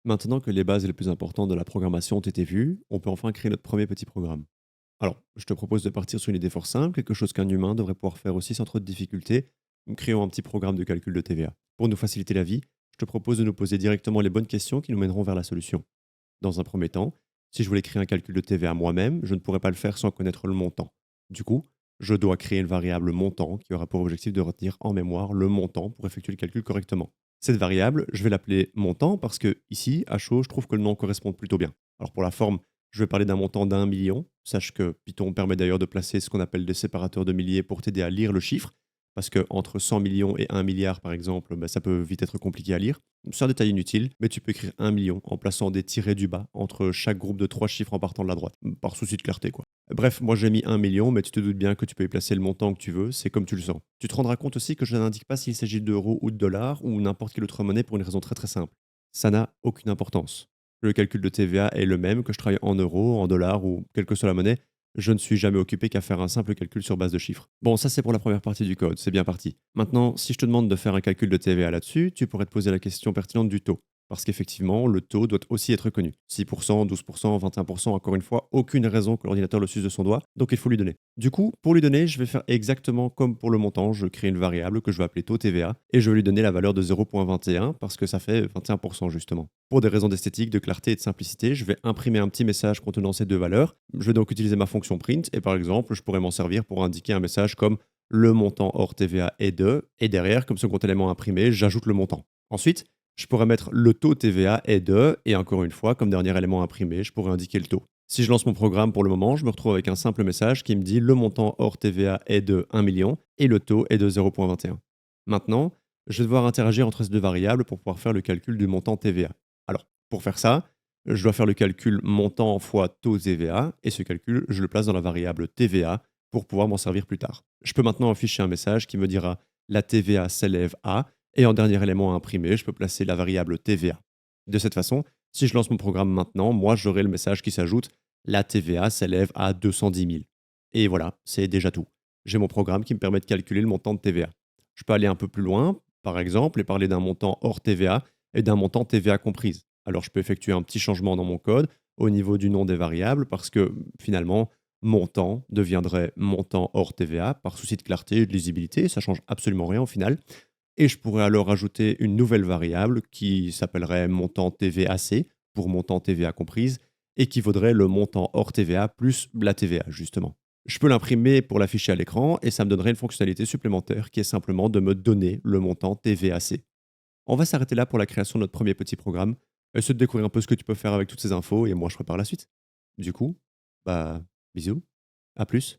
Maintenant que les bases les plus importantes de la programmation ont été vues, on peut enfin créer notre premier petit programme. Alors, je te propose de partir sur une idée fort simple, quelque chose qu'un humain devrait pouvoir faire aussi sans trop de difficultés. Créons un petit programme de calcul de TVA. Pour nous faciliter la vie, je te propose de nous poser directement les bonnes questions qui nous mèneront vers la solution. Dans un premier temps, si je voulais créer un calcul de TVA moi-même, je ne pourrais pas le faire sans connaître le montant. Du coup, je dois créer une variable montant qui aura pour objectif de retenir en mémoire le montant pour effectuer le calcul correctement. Cette variable, je vais l'appeler montant parce que ici, à chaud, je trouve que le nom correspond plutôt bien. Alors pour la forme, je vais parler d'un montant d'1 million. Sache que Python permet d'ailleurs de placer ce qu'on appelle des séparateurs de milliers pour t'aider à lire le chiffre. Parce que entre 100 millions et 1 milliard, par exemple, bah, ça peut vite être compliqué à lire. C'est un détail inutile, mais tu peux écrire 1 million en plaçant des tirets du bas entre chaque groupe de 3 chiffres en partant de la droite. Par souci de clarté, quoi. Bref, moi j'ai mis 1 million, mais tu te doutes bien que tu peux y placer le montant que tu veux, c'est comme tu le sens. Tu te rendras compte aussi que je n'indique pas s'il s'agit d'euros ou de dollars ou n'importe quelle autre monnaie pour une raison très très simple. Ça n'a aucune importance. Le calcul de TVA est le même que je travaille en euros, en dollars ou quelle que soit la monnaie. Je ne suis jamais occupé qu'à faire un simple calcul sur base de chiffres. Bon, ça c'est pour la première partie du code, c'est bien parti. Maintenant, si je te demande de faire un calcul de TVA là-dessus, tu pourrais te poser la question pertinente du taux. Parce qu'effectivement, le taux doit aussi être connu. 6%, 12%, 21%, encore une fois, aucune raison que l'ordinateur le suce de son doigt, donc il faut lui donner. Du coup, pour lui donner, je vais faire exactement comme pour le montant, je crée une variable que je vais appeler taux TVA, et je vais lui donner la valeur de 0,21, parce que ça fait 21% justement. Pour des raisons d'esthétique, de clarté et de simplicité, je vais imprimer un petit message contenant ces deux valeurs. Je vais donc utiliser ma fonction print, et par exemple, je pourrais m'en servir pour indiquer un message comme le montant hors TVA est de, et derrière, comme second élément imprimé, j'ajoute le montant. Ensuite, je pourrais mettre le taux TVA est de, et encore une fois, comme dernier élément imprimé, je pourrais indiquer le taux. Si je lance mon programme pour le moment, je me retrouve avec un simple message qui me dit le montant hors TVA est de 1 million et le taux est de 0,21. Maintenant, je vais devoir interagir entre ces deux variables pour pouvoir faire le calcul du montant TVA. Alors, pour faire ça, je dois faire le calcul montant fois taux TVA, et ce calcul, je le place dans la variable TVA pour pouvoir m'en servir plus tard. Je peux maintenant afficher un message qui me dira la TVA s'élève à, et en dernier élément à imprimer, je peux placer la variable TVA. De cette façon, si je lance mon programme maintenant, moi j'aurai le message qui s'ajoute la TVA s'élève à 210 000. Et voilà, c'est déjà tout. J'ai mon programme qui me permet de calculer le montant de TVA. Je peux aller un peu plus loin, par exemple, et parler d'un montant hors TVA et d'un montant TVA comprise. Alors je peux effectuer un petit changement dans mon code au niveau du nom des variables parce que finalement, montant deviendrait montant hors TVA par souci de clarté et de lisibilité. Ça change absolument rien au final. Et je pourrais alors ajouter une nouvelle variable qui s'appellerait montant TVAC pour montant TVA comprise et qui vaudrait le montant hors TVA plus la TVA justement. Je peux l'imprimer pour l'afficher à l'écran et ça me donnerait une fonctionnalité supplémentaire qui est simplement de me donner le montant TVAC. On va s'arrêter là pour la création de notre premier petit programme. Essaie de découvrir un peu ce que tu peux faire avec toutes ces infos et moi je prépare la suite. Du coup, bah bisous, à plus.